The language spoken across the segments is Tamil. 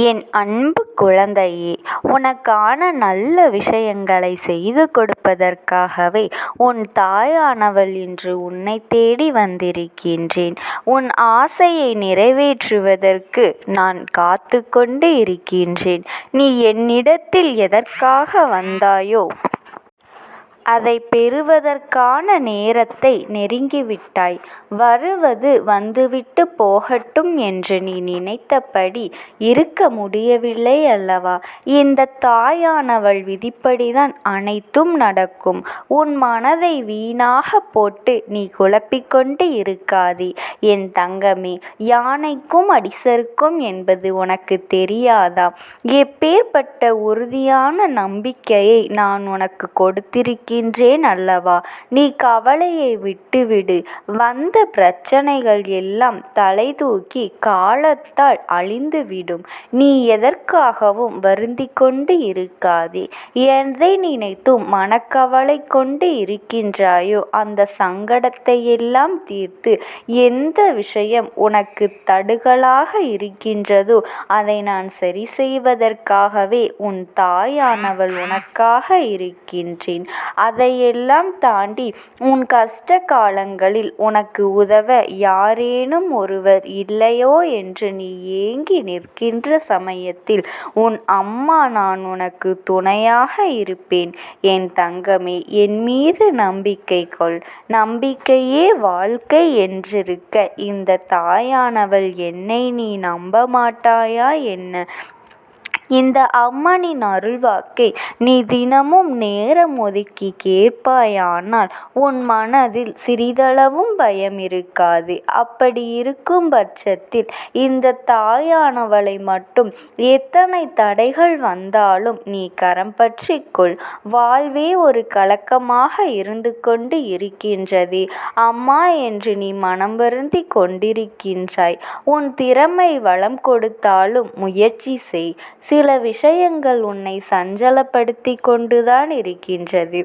என் அன்பு குழந்தையே, உனக்கான நல்ல விஷயங்களை செய்து கொடுப்பதற்காகவே உன் தாயானவள் இன்று உன்னை தேடி வந்திருக்கின்றேன். உன் ஆசையை நிறைவேற்றுவதற்கு நான் காத்து கொண்டு இருக்கின்றேன். நீ என்னிடத்தில் எதற்காக வந்தாயோ அதை பெறுவதற்கான நேரத்தை நெருங்கிவிட்டாய். வருவது வந்துவிட்டு போகட்டும் என்று நீ நினைத்தபடி இருக்க முடியவில்லை அல்லவா? இந்த தாயானவள் விதிப்படிதான் அனைத்தும் நடக்கும். உன் மனதை வீணாக போட்டு நீ குழப்பிக்கொண்டு இருக்காதே என் தங்கமே. யானைக்கும் அடிசருக்கும் என்பது உனக்கு தெரியாதா? எப்பேற்பட்ட உறுதியான நம்பிக்கையை நான் உனக்கு கொடுத்திருக்கிறேன் அல்லவா? நீ கவலையை விட்டுவிடு. வந்த பிரச்சனைகள் எல்லாம் தலை தூக்கி காலத்தால் அழிந்துவிடும். நீ எதற்காகவும் வருந்தி கொண்டு இருக்காதே. எதை நினைத்தும் மனக்கவலை கொண்டு இருக்கின்றாயோ அந்த சங்கடத்தை எல்லாம் தீர்த்து, எந்த விஷயம் உனக்கு தடுகலாக இருக்கின்றதோ அதை நான் சரி செய்வதற்காகவே உன் தாயானவள் உனக்காக இருக்கின்றேன். அதையெல்லாம் தாண்டி உன் கஷ்ட காலங்களில் உனக்கு உதவ யாரேனும் ஒருவர் இல்லையோ என்று நீ ஏங்கி நிற்கின்ற சமயத்தில் உன் அம்மா நான் உனக்கு துணையாக இருப்பேன். என் தங்கமே, என் மீது நம்பிக்கை கொள். நம்பிக்கையே வாழ்க்கை என்றிருக்க இந்த தாயானவள் என்னை நீ நம்ப மாட்டாயா என்ன? இந்த அம்மனின் அருள்வாக்கை நீ தினமும் நேரம் ஒதுக்கி கேட்பாயானால் உன் மனதில் சிறிதளவும் பயம் இருக்காது. அப்படி இருக்கும் பட்சத்தில் இந்த தாயானவளை மட்டும் எத்தனை தடைகள் வந்தாலும் நீ கரம் பற்றிக்கொள். வாழ்வே ஒரு கலக்கமாக இருந்து கொண்டு இருக்கின்றதே அம்மா என்று நீ மனம் வருந்தி கொண்டிருக்கின்றாய். உன் திறமை வளம் கொடுத்தாலும் முயற்சி செய். சில விஷயங்கள் உன்னை சஞ்சலப்படுத்தி கொண்டுதான் இருக்கின்றது.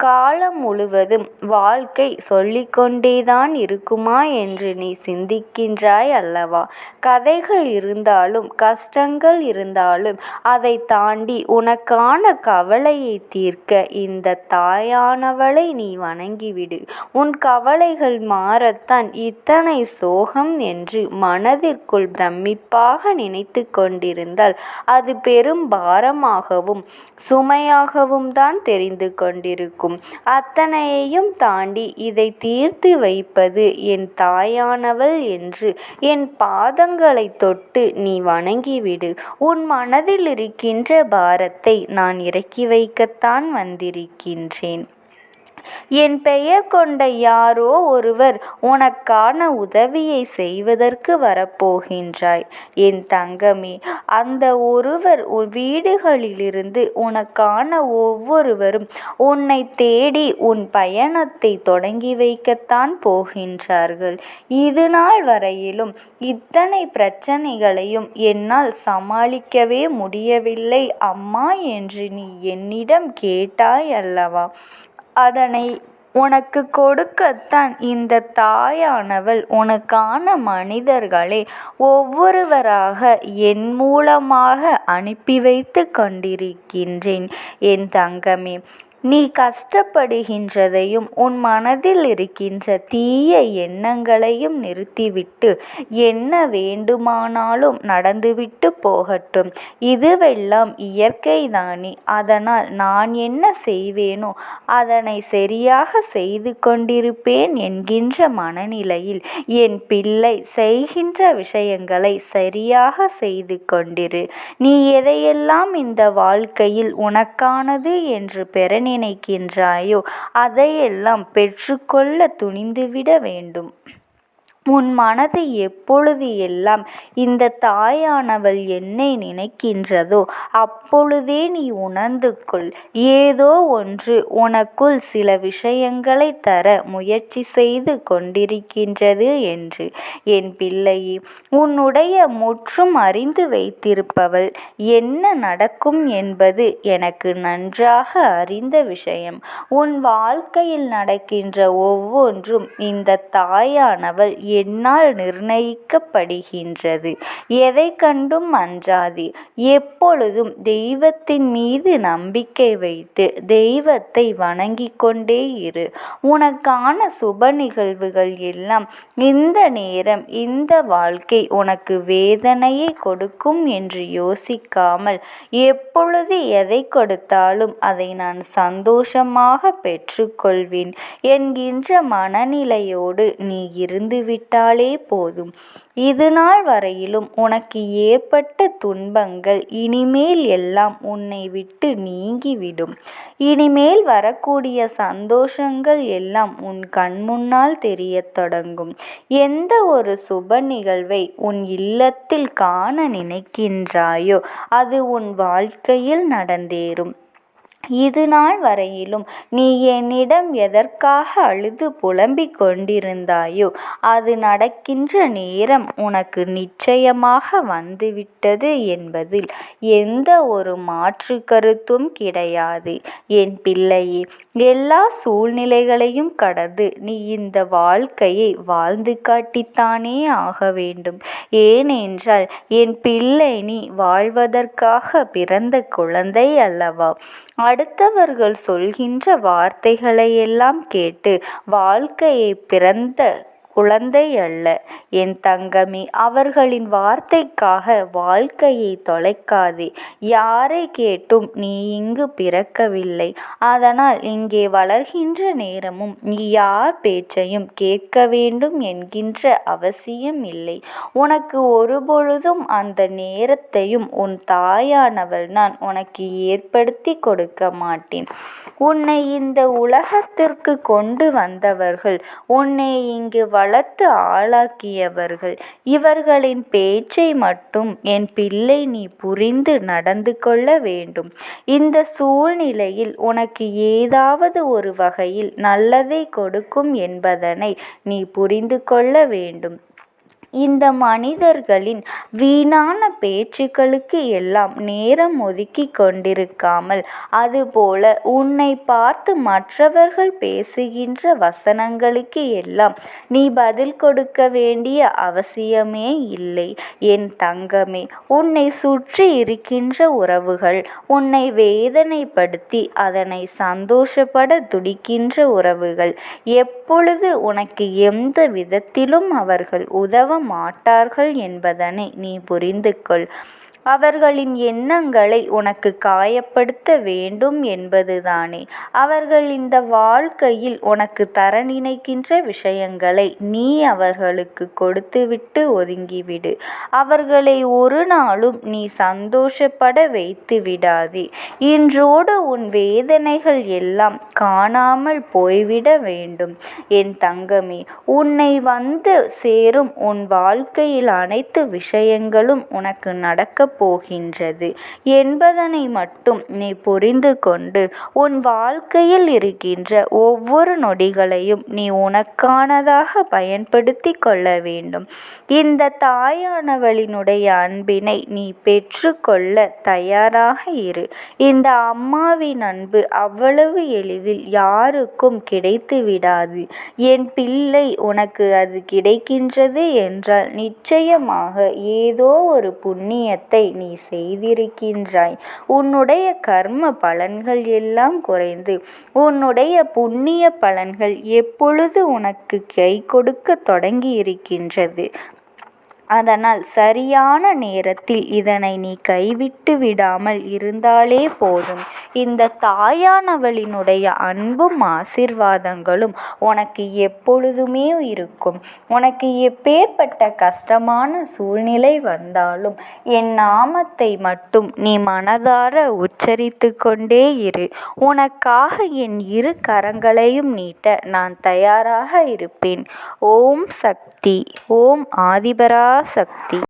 காலம் முழுவதும் வாழ்க்கை சொல்லிக்கொண்டேதான் இருக்குமா என்று நீ சிந்திக்கின்றாய் அல்லவா? கதைகள் இருந்தாலும் கஷ்டங்கள் இருந்தாலும் அதை தாண்டி உனக்கான கவலையை தீர்க்க இந்த தாயானவளை நீ வணங்கிவிடு. உன் கவலைகள் மாறத்தான் இத்தனை சோகம் என்று மனதிற்குள் பிரமிப்பாக நினைத்து கொண்டிருந்தால் அது பெரும் பாரமாகவும் சுமையாகவும் தான் தெரிந்து கொண்டிருக்கும். அத்தனையையும் தாண்டி இதை தீர்த்து வைப்பது என் தாயானவள் என்று என் பாதங்களை தொட்டு நீ வணங்கிவிடு. உன் மனதில் இருக்கின்ற பாரத்தை நான் இறக்கி வைக்கத்தான் வந்திருக்கின்றேன். என் பெயர் கொண்ட யாரோ ஒருவர் உனக்கான உதவியை செய்வதற்கு வரப்போகின்றாய் என் தங்கமே. அந்த ஒருவர் வீடுகளிலிருந்து உனக்கான ஒவ்வொருவரும் உன்னை தேடி உன் பயணத்தை தொடங்கி வைக்கத்தான் போகின்றார்கள். இது நாள் வரையிலும் இத்தனை பிரச்சனைகளையும் என்னால் சமாளிக்கவே முடியவில்லை அம்மா என்று நீ என்னிடம் கேட்டாய் அல்லவா? அதனை உனக்கு கொடுக்கத்தான் இந்த தாயானவள் உனக்கான மனிதர்களை ஒவ்வொருவராக என் மூலமாக அனுப்பி வைத்து கொண்டிருக்கின்றேன் என் தங்கமே. நீ கஷ்டப்படுகின்றதையும் உன் மனதில் இருக்கின்ற தீய எண்ணங்களையும் நிறுத்திவிட்டு என்ன வேண்டுமானாலும் நடந்துவிட்டு போகட்டும். இதுவெல்லாம் இயற்கைதானே. அதனால் நான் என்ன செய்வேனோ அதனை சரியாக செய்து கொண்டிருப்பேன் என்கின்ற மனநிலையில் என் பிள்ளை செய்கின்ற விஷயங்களை சரியாக செய்து கொண்டிரு. நீ எதையெல்லாம் இந்த வாழ்க்கையில் உனக்கானது என்று பெற நினைக்கின்றாயோ அதையெல்லாம் பெற்றுக்கொள்ள துணிந்துவிட வேண்டும். உன் மனது எப்பொழுது எல்லாம் இந்த தாயானவள் என்னை நினைக்கின்றதோ அப்பொழுதே நீ உணர்ந்து கொள், ஏதோ ஒன்று உனக்குள் சில விஷயங்களை தர முயற்சி செய்து கொண்டிருக்கின்றது என்று. என் பிள்ளையே, உன்னுடைய முற்றும் அறிந்து வைத்திருப்பவள் என்ன நடக்கும் என்பது எனக்கு நன்றாக அறிந்த விஷயம். உன் வாழ்க்கையில் நடக்கின்ற ஒவ்வொன்றும் இந்த தாயானவள் என்னால் நிர்ணயிக்கப்படுகின்றது. எதை கண்டும் அஞ்சாதே. எப்பொழுதும் தெய்வத்தின் மீது நம்பிக்கை வைத்து தெய்வத்தை வணங்கிக் கொண்டே இரு. உனக்கான சுப நிகழ்வுகள் எல்லாம் இந்த நேரம் இந்த வாழ்க்கை உனக்கு வேதனையை கொடுக்கும் என்று யோசிக்காமல், எப்பொழுது எதை கொடுத்தாலும் அதை நான் சந்தோஷமாக பெற்றுக்கொள்வேன் என்கின்ற மனநிலையோடு நீ இருந்துவிட்டாலே போதும். இதுநாள் வரையிலும் உனக்கு ஏற்பட்ட துன்பங்கள் இனிமேல் எல்லாம் உன்னை விட்டு நீங்கிவிடும். இனிமேல் வரக்கூடிய சந்தோஷங்கள் எல்லாம் உன் கண்முன்னால் தெரியத் தொடங்கும். எந்த ஒரு சுப நிகழ்வை உன் இல்லத்தில் காண நினைக்கின்றாயோ அது உன் வாழ்க்கையில் நடந்தேறும். இதுநாள் வரையிலும் நீ என்னிடம் எதற்காக அழுது புலம்பிக் கொண்டிருந்தாயோ அது நடக்கின்ற நேரம் உனக்கு நிச்சயமாக வந்துவிட்டது என்பதில் எந்த ஒரு மாற்று கருத்தும் கிடையாது. என் பிள்ளையே, எல்லா சூழ்நிலைகளையும் கடந்து நீ இந்த வாழ்க்கையை வாழ்ந்து காட்டித்தானே ஆக வேண்டும். ஏனென்றால் என் பிள்ளை, நீ வாழ்வதற்காக பிறந்த குழந்தை அல்லவா? அடுத்தவர்கள் சொல்கின்ற வார்த்தைகளையெல்லாம் கேட்டு வாழ்க்கையை பிறந்த குழந்தை அல்ல என் தங்கமே. அவர்களின் வார்த்தைக்காக வாழ்க்கையை தொலைக்காதே. யாரை கேட்டும் நீ இங்கு பிறக்கவில்லை. அதனால் இங்கே வளர்கின்ற நேரமும் நீ யார் பேச்சையும் கேட்க வேண்டும் என்கின்ற அவசியம் இல்லை. உனக்கு ஒருபொழுதும் அந்த நேரத்தையும் உன் தாயானவள் நான் உனக்கு ஏற்படுத்தி கொடுக்க மாட்டேன். உன்னை இந்த உலகத்திற்கு கொண்டு வந்தவர்கள், உன்னை இங்கு வளர்த்து ஆளாக்கியவர்கள், இவர்களின் பேச்சை மட்டும் என் பிள்ளை நீ புரிந்து நடந்து கொள்ள வேண்டும். இந்த சூழ்நிலையில் உனக்கு ஏதாவது ஒரு வகையில் நல்லதை கொடுக்கும் என்பதனை நீ புரிந்து கொள்ள வேண்டும். இந்த மனிதர்களின் வீணான பேச்சுக்களுக்கு எல்லாம் நேரம் ஒதுக்கி கொண்டிருக்காமல், அதுபோல உன்னை பார்த்து மற்றவர்கள் பேசுகின்ற வசனங்களுக்கு எல்லாம் நீ பதில் கொடுக்க வேண்டிய அவசியமே இல்லை. என் தங்கமே, உன்னை சுற்றி இருக்கின்ற உறவுகள், உன்னை வேதனைப்படுத்தி அதனை சந்தோஷப்பட துடிக்கின்ற உறவுகள், எப்பொழுது உனக்கு எந்த விதத்திலும் அவர்கள் உதவ மாட்டார்கள் என்பதனை நீ புரிந்து கொள். அவர்களின் எண்ணங்களை உனக்கு காயப்படுத்த வேண்டும் என்பதுதானே. அவர்கள் இந்த வாழ்க்கையில் உனக்கு தர நினைக்கின்ற விஷயங்களை நீ அவர்களுக்கு கொடுத்துவிட்டு ஒதுங்கிவிடு. அவர்களை ஒரு நாளும் நீ சந்தோஷப்பட வைத்து விடாதே. இன்றோடு உன் வேதனைகள் எல்லாம் காணாமல் போய்விட வேண்டும். என் தங்கமே, உன்னை வந்து சேரும் உன் வாழ்க்கையில் அனைத்து விஷயங்களும் உனக்கு நடக்க போகின்றது என்பதனை மட்டும் நீ புரிந்து கொண்டு உன் வாழ்க்கையில் இருக்கின்ற ஒவ்வொரு நொடிகளையும் நீ உனக்கானதாக பயன்படுத்தி கொள்ள வேண்டும். இந்த தாயானவளினுடைய அன்பினை நீ பெற்று கொள்ள தயாராக இரு. இந்த அம்மாவின் அன்பு அவ்வளவு எளிதில் யாருக்கும் கிடைத்து விடாது. என் பிள்ளை, உனக்கு அது கிடைக்கின்றது என்றால் நிச்சயமாக ஏதோ ஒரு புண்ணியத்தை நீ செய்திருக்கின்றாய். உன்னுடைய கர்ம பலன்கள் எல்லாம் குறைந்து உன்னுடைய புண்ணிய பலன்கள் எப்பொழுது உனக்கு கை கொடுக்க தொடங்கி இருக்கின்றது. அதனால் சரியான நேரத்தில் இதனை நீ கைவிட்டு விடாமல் இருந்தாலே போதும். இந்த தாயானவளினுடைய அன்பும் ஆசீர்வாதங்களும் உனக்கு எப்பொழுதுமே இருக்கும். உனக்கு எப்பேற்பட்ட கஷ்டமான சூழ்நிலை வந்தாலும் என் நாமத்தை மட்டும் நீ மனதார உச்சரித்து கொண்டே இரு. உனக்காக என் இரு கரங்களையும் நீட்ட நான் தயாராக இருப்பேன். ஓம் சக்தி. ஓம் ஆதிபரா சக்தி.